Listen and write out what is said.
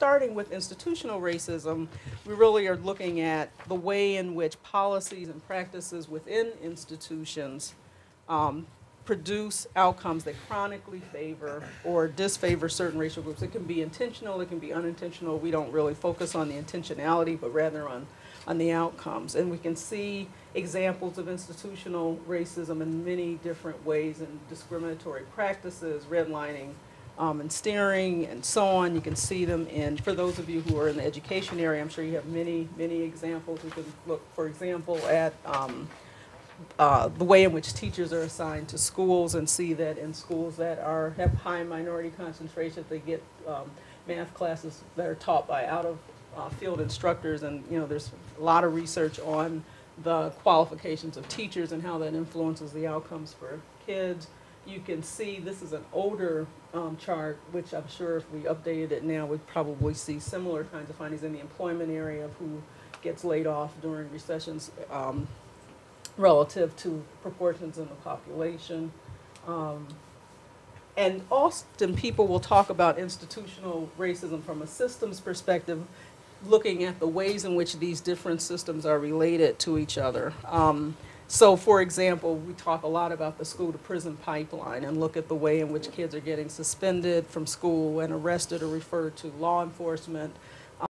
starting with institutional racism, we really are looking at the way in which policies and practices within institutions produce outcomes that chronically favor or disfavor certain racial groups. It can be intentional, it can be unintentional. We don't really focus on the intentionality, but rather on the outcomes. And we can see examples of institutional racism in many different ways, in discriminatory practices, redlining, and steering, and so on. You can see them in, for those of you who are in the education area, I'm sure you have many, many examples. We can look, for example, at the way in which teachers are assigned to schools, and see that in schools that have high minority concentration, they get math classes that are taught by out-of-field instructors, and there's a lot of research on the qualifications of teachers and how that influences the outcomes for kids. You can see, this is an older chart, which I'm sure if we updated it now, we'd probably see similar kinds of findings in the employment area of who gets laid off during recessions relative to proportions in the population. And often people will talk about institutional racism from a systems perspective, looking at the ways in which these different systems are related to each other. So for example, we talk a lot about the school to prison pipeline and look at the way in which kids are getting suspended from school and arrested or referred to law enforcement.